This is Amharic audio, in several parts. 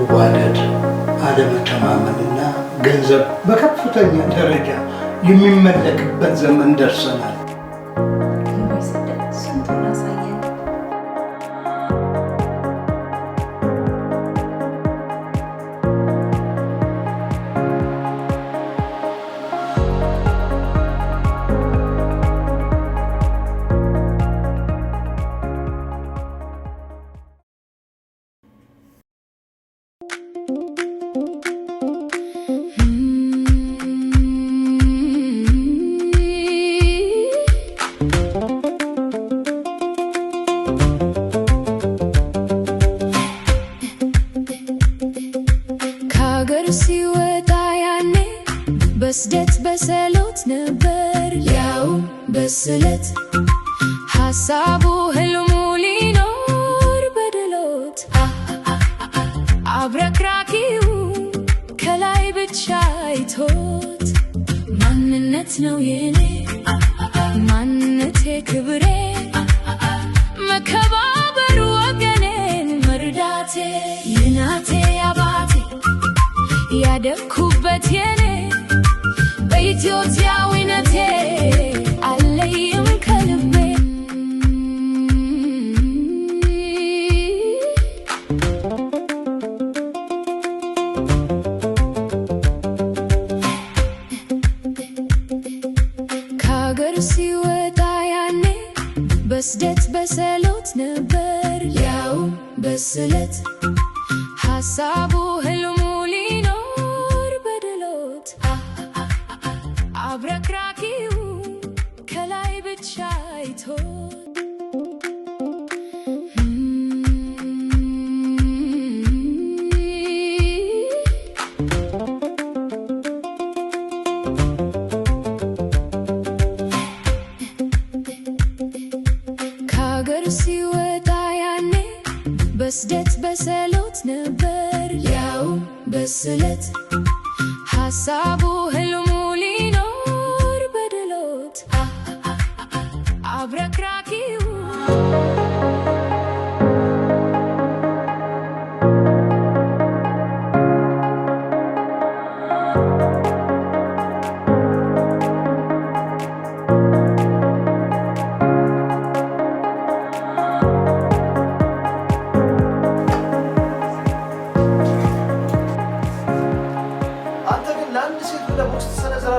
መዋደድ፣ አለመተማመንና ገንዘብ በከፍተኛ ደረጃ የሚመለክበት ዘመን ደርሰናል። በስደት በሰሎት ነበር ያው በስለት ሐሳቡ ህልሙ ሊኖር በድሎት አብረክራኪው ከላይ ብቻ አይቶት ማንነት ነው የኔ ማንነቴ ክብሬ መከባበር ወገኔን መርዳቴ የናቴ አባቴ ያደኩበት የኔ ኢትዮጵያዊነቴ አለይም ከልቤ ከሀገር ሲወጣ ያኔ በስደት በሰሎት ነበር ያው በስለት ሐሳቡ ህልሙ ሊኖር በድሎት አብረክራኪው ከላይ ብቻ አይቶት ከሀገር ሲወጣ ያኔ በስደት በሰሎት ነበር ያው በስለት ሐሳቡ ህልሙ ሊኖር በድሎት አብረክራኪው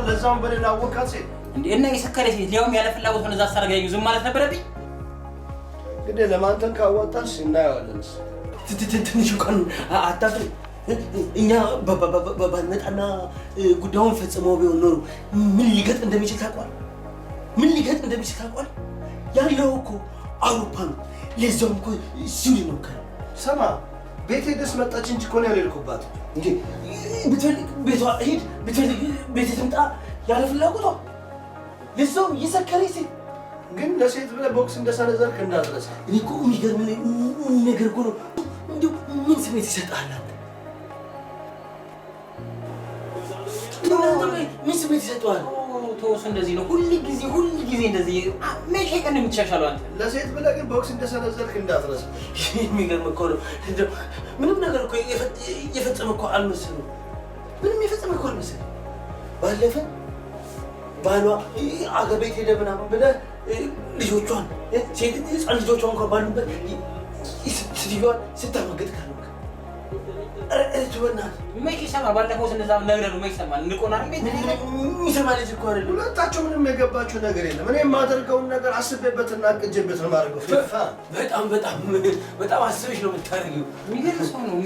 ለዛም በሌላ ወካት ሴት እንዴ እና የሰከረ ሴት ሊያውም ያለ ፍላጎት ሆነ እዛ አሳረጋኝ ዝም ማለት ነበረብኝ። እንግዲህ ለማንተን ካዋጣሽ እናየዋለን። ትንሽ እንኳን አታፍሪ። እኛ ባንመጣና ጉዳዩን ፈጽመው ቢሆን ኖሮ ምን ሊገጥ እንደሚችል ታውቋል? ምን ሊገጥ እንደሚችል ታውቋል? ያለው እኮ አውሮፓ ነው። ለዛውም እኮ ስዊድን ነው። ሰማ ቤቴ ደስ መጣች እንጂ እኮ ነው ያልሄድኩባት። እንዴ ብትፈልግ ቤቷ ሂድ፣ ብትፈልግ ቤቴ ትምጣ ያለ ፍላጎቷ። ለዛውም የሰከረ ሴት ግን ለሴት ብለህ ቦክስ እንደሰነዘርክ እንዳትረሳ። እኔ እኮ የሚገርም ነገር እኮ ነው። እንደው ምን ስሜት ይሰጣል? ምን ስሜት ይሰጣል? ተወስ እንደዚህ ነው ሁሉ ጊዜ እንደዚህ መቼ ቀን የምትሻሻለው አንተ? ለሴት ብለህ ግን ቦክስ እንደሰነዘርክ እንዳትረሳ። የሚገርም እኮ ነው። ምንም ነገር እኮ የፈጸመ እኮ አልመሰለውም። ምንም የፈጸመ እኮ አልመሰለውም። ባለፈ ባሏ አገር ቤት ሄደ ምናምን ብለህ ልጆቿን ሴት ህፃን ልጆቿን እንኳን ባሉበት ስትይዋን ስታመገጥ ካለ እትወናት መቼ ሰማ? ባለፈው ስነዛ ነግረን ነው መቼ እንቆናል ቤት የሚሰማ ልጅ እኮ አይደለም። ሁለታችሁ ምንም የገባችሁ ነገር የለም። እኔ የማደርገውን ነገር አስቤበትና አቅጄበት ነው የማደርገው። በጣም አስበሽ ነው የምታደርጊው። የሚገርም ሰው ነው።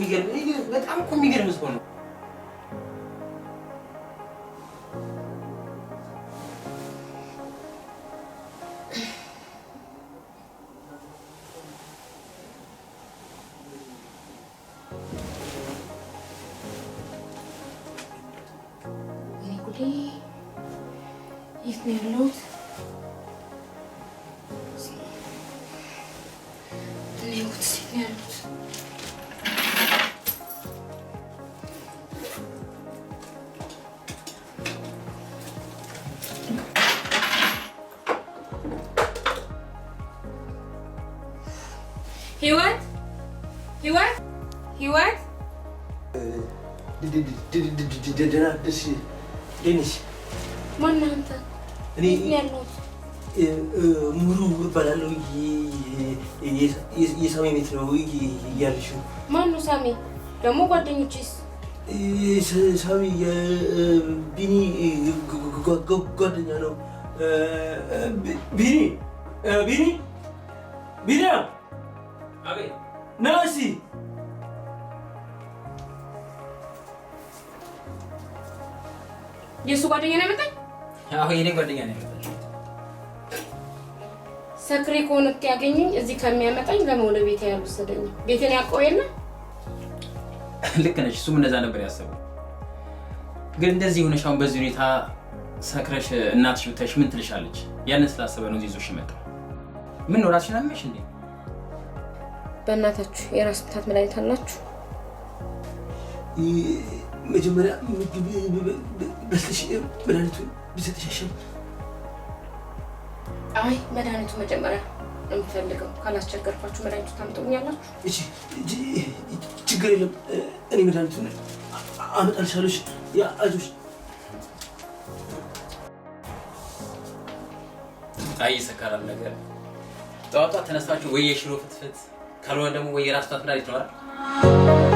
በጣም እኮ የሚገርም ሰው ነው። የት ነው ያለሁት? እኔውት የት ነው ያለሁት? ህይወት ደህና ደህና ማነህ አንተ? እኔ ሙሉ እባላለሁ። የሳሚ ቤት ነው እያልሽው? ማነው ሳሚ? ደግሞ ጓደኞቼስ? ሳሚ የቢኒ ጓደኛ ነው። ቢኒ አቤት ና እስኪ የእሱ ጓደኛ ነው የመጣኝ? አዎ የኔ ጓደኛ ነው የመጣኝ። ሰክሬ ከሆነ ያገኘኝ እዚህ ከሚያመጣኝ ለምን ወደ ቤቴ ያልወሰደኝ? ቤቴን ያውቀው የለ? ልክ ነሽ። እሱም እንደዛ ነበር ያሰበው። ግን እንደዚህ ሆነሽ አሁን በዚህ ሁኔታ ሰክረሽ እናትሽ ብታይሽ ምን ትልሻለች? ያንን ስላሰበ ነው ይዞሽ የመጣው። ምን ነው ራስሽን አመመሽ እንዴ? በእናታችሁ የራስ ምታት መድኃኒት አላችሁ? መጀመሪያ በስልሽ መድኃኒቱን ብሰጥሻሽም። አይ መድኃኒቱ መጀመሪያ የምፈልገው ካላስቸገርኳችሁ መድኃኒቱ ታምጡኛላችሁ? እሺ ችግር የለም። እኔ መድኃኒቱን አመጣልሻለሁ። ያ አይዞሽ። አይ ሰካራም ነገር ጠዋት ተነስታችሁ ወይ የሽሮ ፍትፍት ካልሆነ ደግሞ ወይ የራስ ምታት መድኃኒት ነው አይደል?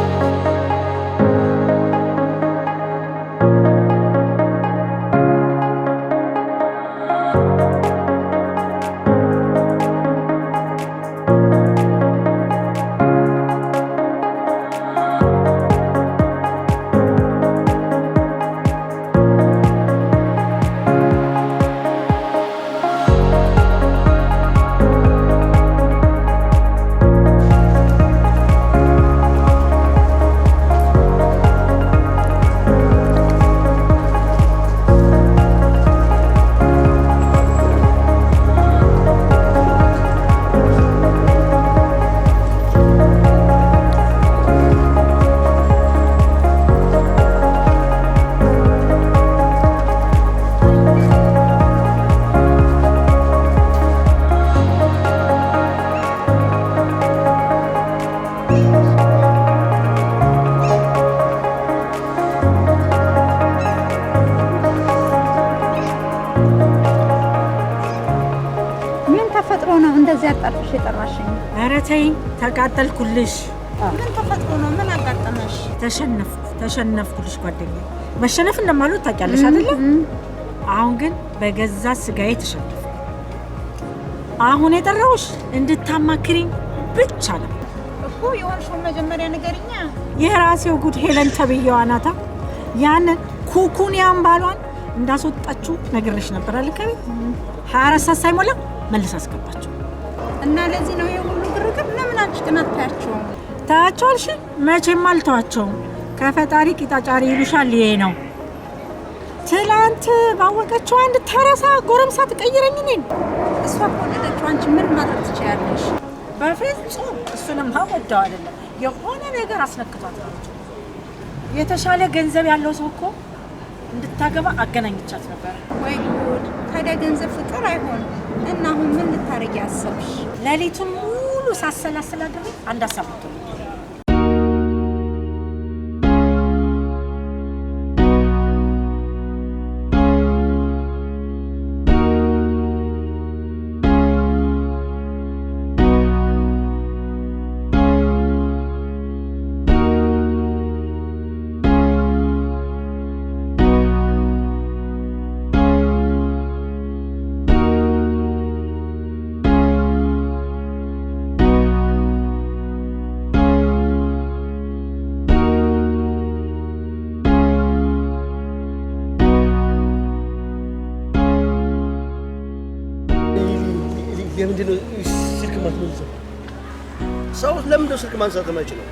አጣጥሽ የጠራሽኝ? ኧረ ተይ ተቃጠልኩልሽ። ምን ተፈጥሮ ነው? ምን አጋጠመሽ? ተሸነፍኩልሽ ጓደኛዬ። መሸነፍ እንደማልወድ ታውቂያለሽ አይደለ? አሁን ግን በገዛ ስጋዬ ተሸነፍኩ። አሁን የጠራሁሽ እንድታማክሪኝ ብቻ ነው እኮ። የሆንሽውን መጀመሪያ ንገሪኛ። የራሴው ጉድ ሄለን ተብዬዋ ናታ። ያንን ኩኩንያን ባሏን እንዳስወጣችሁ ነግሬሽ ነበር አይደል? ከቤት 24 ሰዓት ሳይሞላ መልስ አስገባችሁ እና ለዚህ ነው የሁሉ ግርግር። ለምን አንቺ ግን አታያቸውም? ታያቸዋልሽ? መቼም አልተዋቸውም። ከፈጣሪ ቂጣጫሪ ይሉሻል። ይሄ ነው ትላንት ባወቀችው አንድ ተረሳ ጎረምሳ ትቀይረኝ እኔን። እሷ ከወደደችው አንቺ ምን ማድረግ ትችያለሽ? በፍጹም እሱንም ወደው አይደለም፣ የሆነ ነገር አስነክቷት ነው። የተሻለ ገንዘብ ያለው ሰው እኮ እንድታገባ አገናኝቻት ነበር። ወይ ጉድ! ታዲያ ገንዘብ ፍቅር አይሆንም። እና አሁን ምን ልታረጊ አሰብሽ? ሌሊቱን ሙሉ ሳሰላስል አድሬ አንድ ሀሳብ መጥቶልኝ ለምንድነው ስልክ ማትመልሰው? ሰው ለምንድነው ስልክ ማንሳት የማይችለው?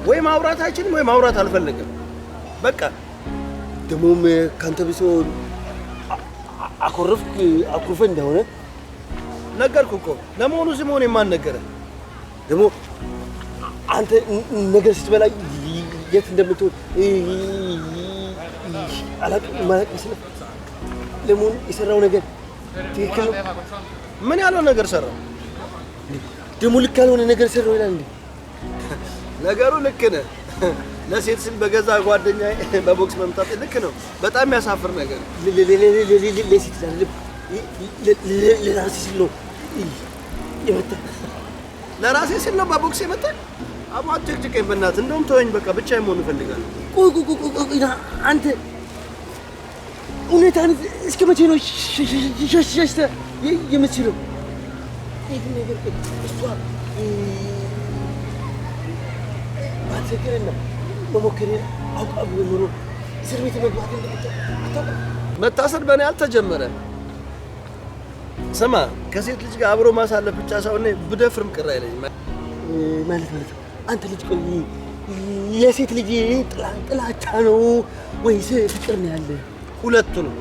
ወይ ማውራት አይችልም ወይ ማውራት አልፈለገም። በቃ ደሞም ካንተ ቢሶ አኩርፈ እንደሆነ ነገርኩ እኮ። ለመሆኑ ሲሞን የማን ነገረ? ደሞ አንተ ነገር ስትበላ የት እንደምትሆን አላውቅም መስለህ። ለመሆኑ የሰራው ነገር ትክክል ነው? ምን ያለው ነገር ሰራው? ደሞ ልክ ያልሆነ ነገር ሰራው ይላል እንዴ? ነገሩ ልክ ነህ። ለሴት ስል በገዛ ጓደኛዬ በቦክስ መምታት ልክ ነው። በጣም የሚያሳፍር ነገር። ለሴት ለራሴ ስል ነው የመታ። ለራሴ ስል ነው በቦክስ የመታ። አባቱ ጭቅጭቀኝ በእናትህ። እንደውም ተወኝ በቃ ብቻዬን መሆን እፈልጋለሁ። ቆይ አንተ ሁኔታን እስከ መቼ ነው ሸሽተህ የምትችለው? ይህ ነገር እሷ ባትቸግረና መሞከሬ አውቃ ኖሮ እስር ቤት መግባት አታውቅም። መታሰር በእኔ አልተጀመረ። ስማ ከሴት ልጅ ጋር አብሮ ማሳለፍ ብቻ ሳይሆን ብደፍርም ቅር አይለኝም። ማለት አንተ ልጅ ቆይ የሴት ልጅ ጥላቻ ነው ወይስ ፍቅር ነው ያለ? ሁለቱንም።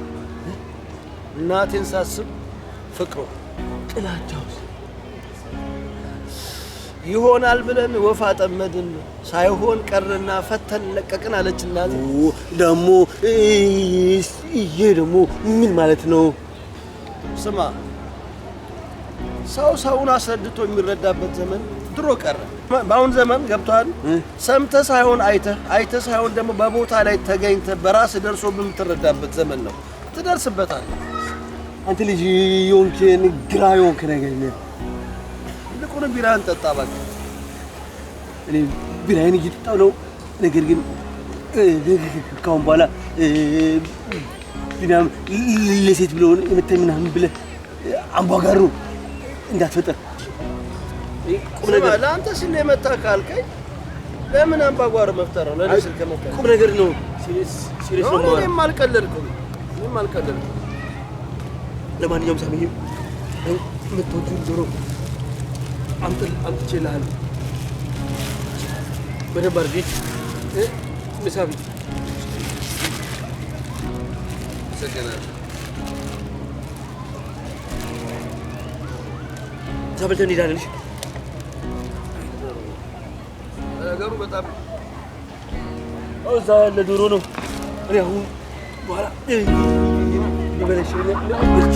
እናቴን ሳስብ ፍቅሩ፣ ጥላቻውስ ይሆናል ብለን ወፍ አጠመድን ሳይሆን ቀርና ፈተን ለቀቅን አለች እናቴ። ደግሞ ይሄ ደግሞ ምን ማለት ነው? ስማ ሰው ሰውን አስረድቶ የሚረዳበት ዘመን ድሮ ቀረ። በአሁን ዘመን ገብቷል። ሰምተህ ሳይሆን አይተህ ሳይሆን ደግሞ በቦታ ላይ ተገኝተህ በራስህ ደርሶ የምትረዳበት ዘመን ነው። ትደርስበታለህ። አንተ ልጅ የሆንክን ግራ የሆንክ ነገር ነው። ይልቁንም ቢራህን ጠጣ እባክህ። እኔ ቢራዬን እየጠጣሁ ነው። ነገር ግን ካሁን በኋላ ቢናም ለሴት ብሎ የመታኝ ምናምን ብለህ አምባጓሮ እንዳትፈጠር። ለአንተ ሲል ነው የመታህ ካልከኝ ለምን አምባጓሮ መፍጠር ነው? ለእኔ ስል ከመታህ ቁም ነገር ነው። ሲሪየስ ነው። እኔም አልቀለድኩም። ለማንኛውም ሳሚ የምትወጂውን ዶሮ አምጥቼልሃለሁ። በደንብ አድርጌ ምሳቢ እዛ በልተን እንሄዳለን። ነገሩ በጣም እዛ ያለ ዶሮ ነው። እኔ አሁን በኋላ ሊበለሽ ብቻ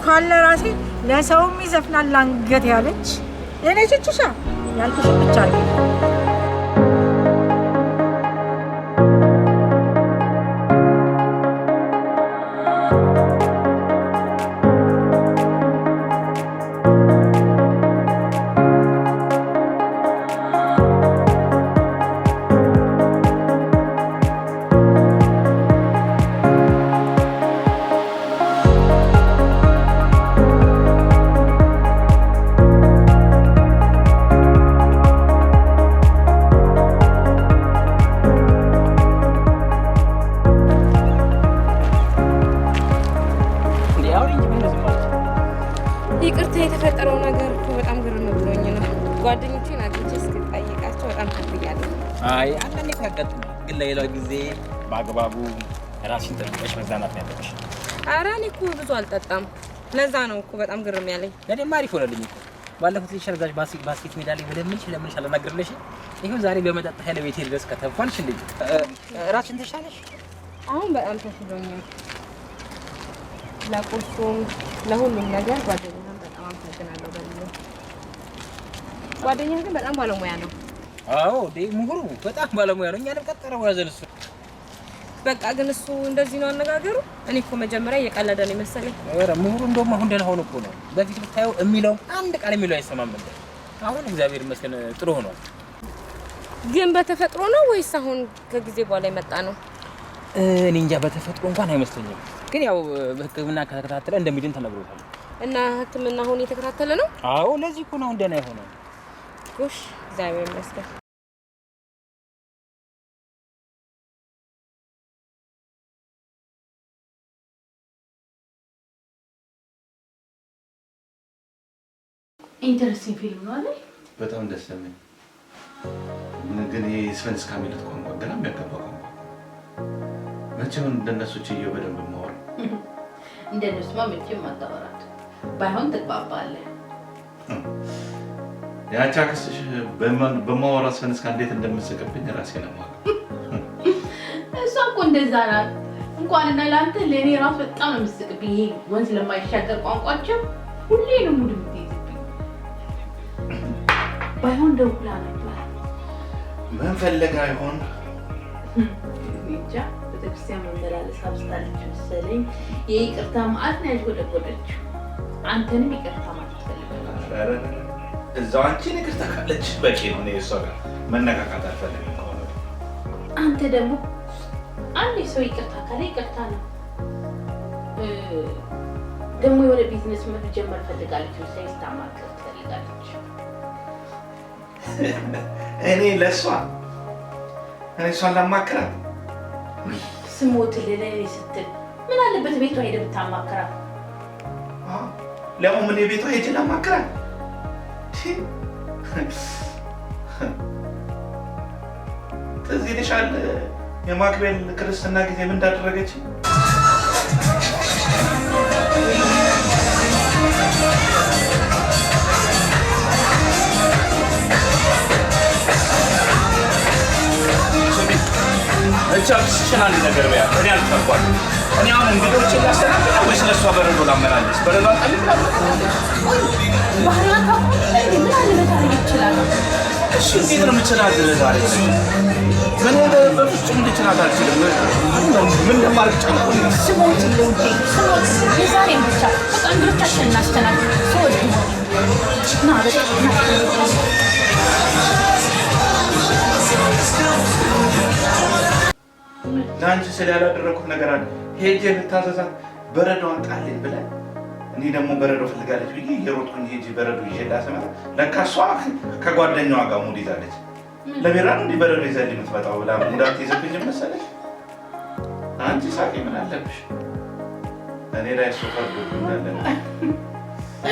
እንኳን ለራሴ ለሰውም ይዘፍናል አንገት ያለች እኔ ቹቹሻ ያልኩሽ ብቻ ነው። ይቅርታ የተፈጠረው ነገር እኮ በጣም ግርም ብሎኝ ነው። ጓደኞቼን አግኝቼ እስክጠይቃቸው በጣም ታፍያለሁ። አይ አንዳንዴ ያጋጥማል፣ ግን ለሌላው ጊዜ በአግባቡ ራስሽን ጠብቀሽ መዝናናት ነው ያለብሽ። ኧረ እኔ እኮ ብዙ አልጠጣም፣ ለዛ ነው እኮ በጣም ግርም ያለኝ። ለእኔማ አሪፍ ሆነልኝ እኮ ባለፉት ሸርዛሽ ባስኬት ሜዳ ላይ ለምንሽ አላናግርልሽ። ይኸው ዛሬ በመጠጥ ኃይለ ቤቴ ድረስ ከተፋንሽ እንዴ ራስሽን ተሻለሽ? አሁን በጣም ተሽሎኛል። ለቁርሱም ለሁሉም ነገር ጓደኛህን በጣም አመሰግናለሁ። በልዩ ጓደኛህ ግን በጣም ባለሙያ ነው። አዎ ምሁሩ በጣም ባለሙያ ነው። እኛንም ቀጠረው ያዘን እሱ። በቃ ግን እሱ እንደዚህ ነው አነጋገሩ። እኔ እኮ መጀመሪያ እየቀለደ ነው መሰለኝ። ኧረ ምሁሩ እንደውም አሁን ደህና ሆኖ እኮ ነው። በፊት ብታየው የሚለው አንድ ቃል የሚለው አይሰማም ነበር። አሁን እግዚአብሔር ይመስገን ጥሩ ሆኗል። ግን በተፈጥሮ ነው ወይስ አሁን ከጊዜ በኋላ የመጣ ነው? እኔ እንጃ፣ በተፈጥሮ እንኳን አይመስለኝም። ግን ያው በሕክምና ከተከታተለ እንደሚድን ተነግሮታል። እና ሕክምና አሁን እየተከታተለ ነው? አዎ ለዚህ እኮ ነው አሁን ደህና የሆነው። ጎሽ እግዚአብሔር ይመስገን። ኢንተረስቲንግ ፊልም ነው አይደል? በጣም ደስ የሚል ግን ይሄ ስቨንስካ የሚሉት ቋንቋ ገና የሚያገባ ቋንቋ መቼውን እንደነሱ ችዬው በደንብ ማወራው እንደነሱማ መቼም አታወራት። ባይሆን ትግባባለህ። ያቺ አክስትሽ በማወራት ስፈንስ እንዴት እንደምትስቅብኝ ራሴ ነው የማውቀው። እሷ እኮ እንደዛ ናት። እንኳንና ለአንተ ለእኔ ራሱ በጣም ነው የምትስቅብኝ። ይሄ ወንዝ ለማይሻገር ቋንቋቸው ሁሌ ነው ሙድ የምትይዝብኝ። ባይሆን ደውላ ነበር። ምን ፈልጋ ይሆን? ብቻ ቤተክርስቲያን መመላለስ አብዝታለች መሰለኝ። የይቅርታ መዓት ነው ያጎደጎደችው። አንተንም ይቅርታ ማለት ትፈልጋለች። እዛው አንቺን ይቅርታ ካለች በቂ ነው። እኔ እሷ ጋር መነካካት አልፈልግም። አንተ ደግሞ አንድ ሰው ይቅርታ ካለ ይቅርታ ነው። ደግሞ የሆነ ቢዝነስ መጀመር ፈልጋለች መሰለኝ። ስታማክር ትፈልጋለች። እኔ እሷን ላማክራት ስሞትልህ ለእኔ ስትል ምን አለበት ቤቷ ሄደህ ብታማክራት? ለምን እኔ ቤቷ ሄጄ ላማክራት? ትዝ ይልሻል የማክቤል ክርስትና ጊዜ ምን እንዳደረገች? እቻችን አንድ ነገር በያ እኔ አልቻልኳት። እኔ አሁን እንግዶችን ላስተናግድ ወይስ ለእሷ በረዶ ላመላለስ? በረዶ አልጠልቅላት። ባህሪዋን ታውቃለህ? ምን አለ መታረግ ይችላል? እሺ እንዴት ነው የምችላት? ዛሬ ምን በፍጹም ልችላት አልችልም። ምን ለማድረግ ጨንቆኝ ነው። ስሞት ልውዴ ስሞት የዛሬን ብቻ በቃ እንግዶቻችን እናስተናግድ። ስወድ ና በቃ ለአንቺ ስለ ያላደረኩት ነገር አለ። ሄጄ ልታዘዛት በረዶዋን ጣልኝ ብለን እኔ ደግሞ በረዶ ፈልጋለች ብዬ የሮጥኩኝ ሄጄ በረዶ ይዤላት ስመጣ ለካ እሷ ከጓደኛዋ ጋር ሙድ ይዛለች። ለቢራ ነው እንዲህ በረዶ ይዛልኝ የምትመጣው ብላ እንዳትይዝብኝ መሰለሽ። አንቺ ሳቂ ምን አለብሽ? እኔ ላይ እሱ ፈርዶብኛል።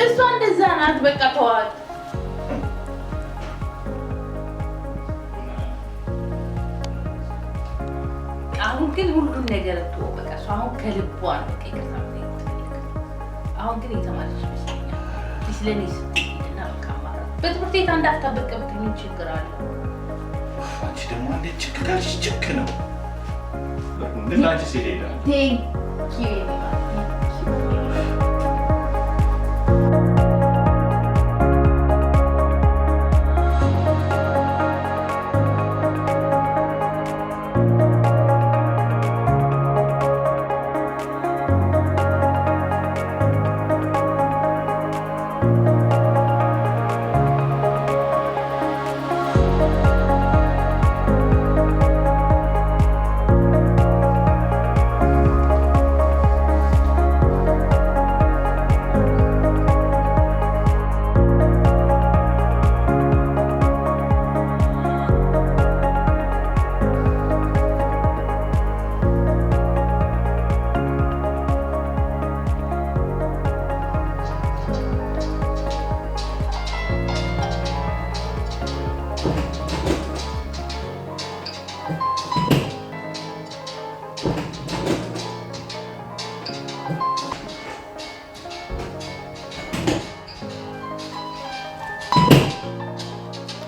እሷ እንደዛ ናት። በቃ ተዋት። አሁን ግን ሁሉን ነገር ተወው። በቃ እሷ አሁን ከልቧ ነው በቃ ይቅርታ አሁን ግን የተማረች ይመስለኛል። ስለኔ ስትሄድና በቃ ማለት በትምህርት ቤት አንድ አታበቀበት ምን ችግር አለ? አንቺ ደግሞ አንዴ ችክ ካልሽ ችክ ነው። ግን አንቺ ሲሄዳል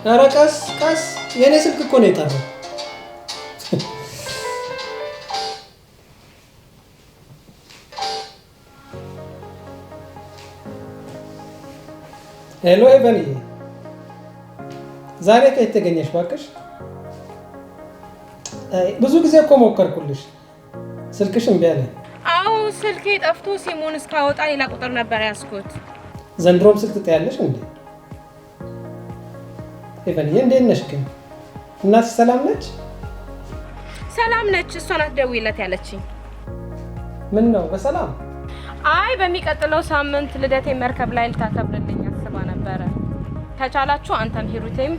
ኧረ ቀስ ቀስ፣ የኔ ስልክ እኮ ነው የጠራው። ሄሎ ኤቨንዬ፣ ዛሬ ከየት ተገኘሽ እባክሽ? ብዙ ጊዜ እኮ ሞከርኩልሽ፣ ስልክሽ እምቢ አለ። አዎ ስልኬ ጠፍቶ ሲሙን እስካወጣ ሌላ ቁጥር ነበር ያዝኩት። ዘንድሮም ስልክ ትጠያለሽ እንዴ? ኤቨንዬ እንዴት ነሽ ግን? እናትሽ ሰላም ነች? ሰላም ነች። እሷ ናት ደውይለት ያለችኝ። ምን ነው በሰላም? አይ በሚቀጥለው ሳምንት ልደቴ መርከብ ላይ ልታከብርልኝ አስባ ነበረ። ከቻላችሁ አንተም ሂሩቴም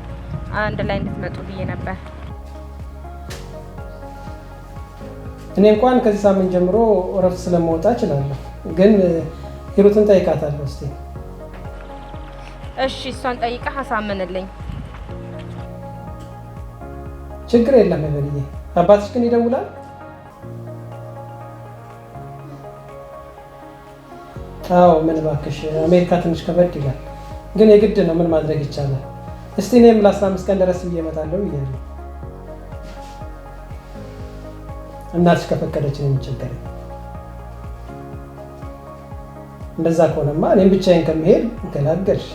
አንድ ላይ እንድትመጡ ብዬ ነበር። እኔ እንኳን ከዚህ ሳምንት ጀምሮ እረፍት ስለመውጣ እችላለሁ፣ ግን ሂሩትን ጠይቃታለሁ እስቲ። እሺ እሷን ጠይቀህ አሳምንልኝ። ችግር የለም። አባትሽ ግን ይደውላል? አዎ ምን እባክሽ አሜሪካ ትንሽ ከበድ ይላል፣ ግን የግድ ነው። ምን ማድረግ ይቻላል? እስቲ እኔም ለ15 ቀን ድረስ ብዬ እመጣለሁ ብያለሁ። እናትሽ ከፈቀደች ነው የሚቸገረኝ። እንደዛ ከሆነማ እኔም ብቻዬን ከመሄድ ገላገልሽ።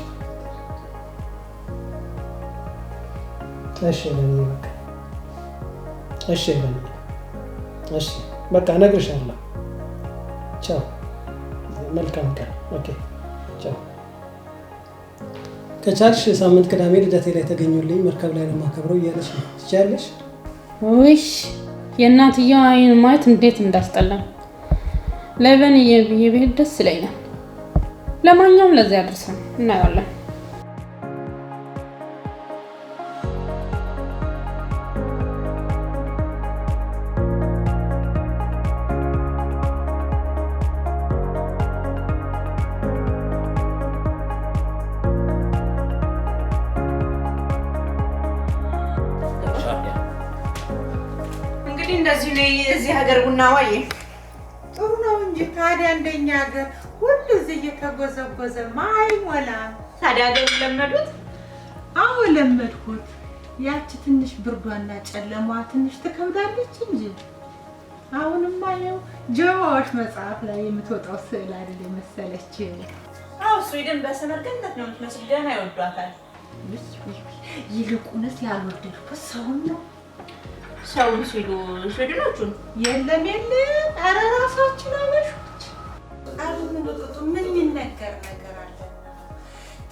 እሺ ለኔ በቃ እሺ ለኔ እሺ በቃ እነግርሻለሁ። ቻው፣ መልካም ቀን። ኦኬ ቻው። ከቻልሽ ሳምንት ቅዳሜ ልደቴ ላይ ተገኙልኝ፣ መርከብ ላይ ነው የማከብረው እያለች ነው። ትችያለሽ? ውሽ የእናትየው አይን ማየት እንዴት እንዳስጠላኝ። ለበንዬ ብዬ ብሄድ ደስ ይለኛል። ለማንኛውም ለዚያ ያድርሰን፣ እናየዋለን። እንግዲህ እንደዚህ ነው የዚህ ሀገር ቡና ዋዬ። ጥሩ ነው እንጂ ታዲያ እንደኛ ሀገር ሁሉ እዚህ እየተጎዘጎዘ ማይሞላ። ታዲያ ሀገር ለመዱት? አዎ ለመድኩት። ያቺ ትንሽ ብርዷና ጨለማዋ ትንሽ ትከብዳለች እንጂ አሁንማ ያው ጀዋዎች መጽሐፍ ላይ የምትወጣው ስዕል አይደል መሰለች። አዎ ስዊድን በሰመርገነት ነው የምትመስል፣ ገና ይወዷታል። ይልቁንስ ያልወደድኩት ሰውን ነው። ሰውን ሲሉ ስዊድኖቹን የለም ኧረ ራሳችን አበሾች። አሉ ምን የሚነገር ነገር አለ?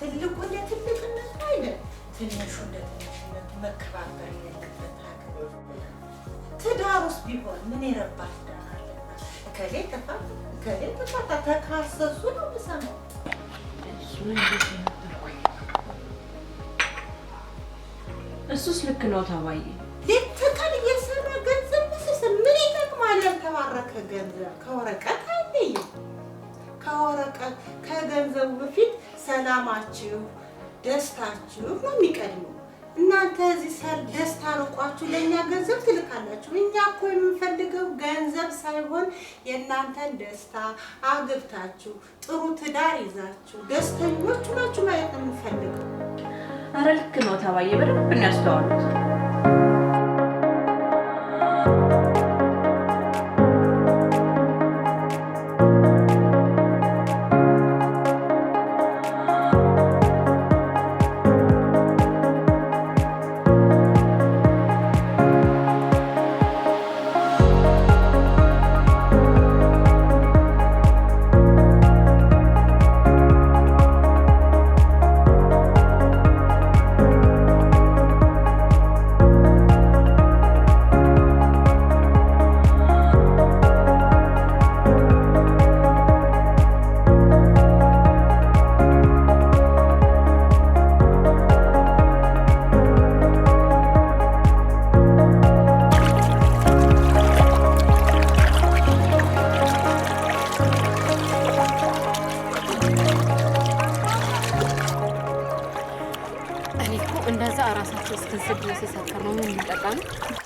ትልቁ እንደ ትልቅነት አይደል፣ ትንሹ እንደ ትንሽነቱ መከባበር የለበት ሀገር። ትዳር ውስጥ ቢሆን ምን የረባ ትዳር አለና እከሌ ተፋታ ተካሰሱ ነው የምሰማው። እሱስ ልክ ነው ታባዬ። ሌት ተቀን እየሰራ ገንዘብ መሰብሰብ ምን ይጠቅማል? ያልተባረከ ገንዘብ ከወረቀት አይለይም። ከወረቀት ከገንዘቡ በፊት ሰላማችሁ፣ ደስታችሁ ነው የሚቀድመው። እናንተ እዚህ ደስታ ርቋችሁ ለእኛ ገንዘብ ትልካላችሁ። እኛ እኮ የምንፈልገው ገንዘብ ሳይሆን የእናንተን ደስታ፣ አግብታችሁ ጥሩ ትዳር ይዛችሁ ደስተኞች ናችሁ ማየት ነው የምንፈልገው። ኧረ ልክ ነው ታባዬ፣ በደንብ እናስተዋሉት።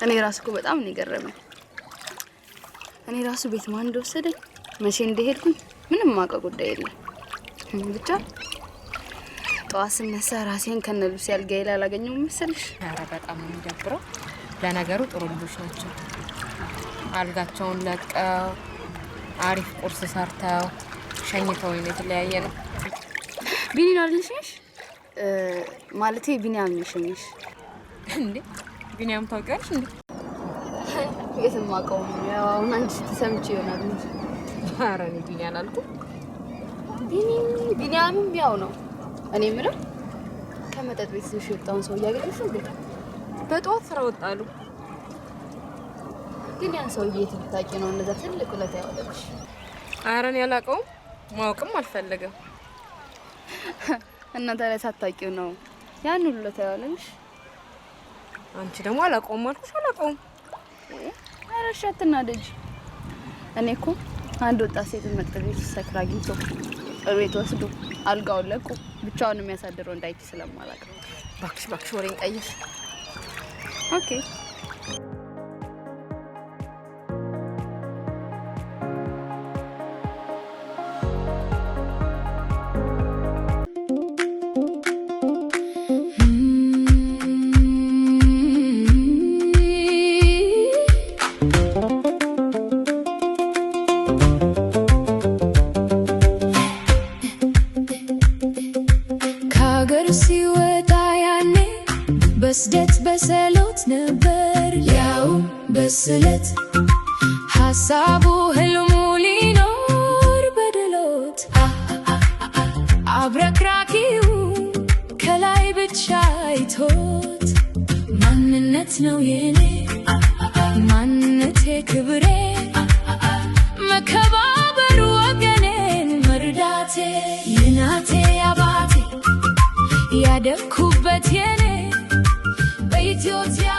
እኔ ራሱ እኮ በጣም ነው የገረመኝ። እኔ ራሱ ቤት ማን እንደወሰደኝ መቼ እንደሄድኩኝ ምንም ማውቀው ጉዳይ የለም። ብቻ ጠዋት ስነሳ ራሴን ከነልብስ ያልጋዬ ላይ አላገኘሁም መሰልሽ። ኧረ በጣም ነው የሚደብረው። ለነገሩ ጥሩ ልጆች ናቸው። አልጋቸውን ለቀው አሪፍ ቁርስ ሰርተው ሸኝተውኝ ነው የተለያየ ነው። ቢኒን አልልሽሽ ማለቴ ቢኒያም ይሸኝሽ እንዴ? ቢኒያም ታውቂያለሽ እንዴ? የትም አውቀውም። ያው አሁን አንቺ ስትሰምጪ ይሆናል እንጂ። ኧረ እኔ ቢኒ አላልኩም። ቢኒያምም ያው ነው። እኔ የምለው ከመጠጥ ቤት ይዞሽ የወጣውን ሰው እያገኘሽ እንዴ? በጠዋት ስራ ወጣሉ። ግን ያን ሰውዬ የት ብታውቂ ነው እንደዛ ትልቅ ውለታ ያወጣልሽ? ኧረ እኔ አላውቀውም፣ ማወቅም አልፈለገም። እና ታዲያ ሳታውቂው ነው ያን ሁሉ ውለታ ያወጣልሽ? አንቺ ደግሞ አላውቀውም አልኩሽ። አላውቀውም። ኧረ እሺ አትናደጂ። እኔ እኮ አንድ ወጣት ሴት መጠጥ ቤት ሰክራ አግኝቶ እቤት ወስዶ አልጋውን ለቆ ብቻውን የሚያሳድረው እንዳይቺ ስለማላውቅ ነው። እባክሽ ወሬን ቀይር። ኦኬ በስደት በሰሎት ነበር ያው በስለት ሐሳቡ ህልሙ ሊኖር በድሎት አብረክራኪው ከላይ ብቻ አይቶት ማንነት ነው የኔ ማንነቴ ክብሬ መከባበር ወገኔን መርዳቴ የናቴ አባቴ ያደኩበት የኔ በኢትዮጵያ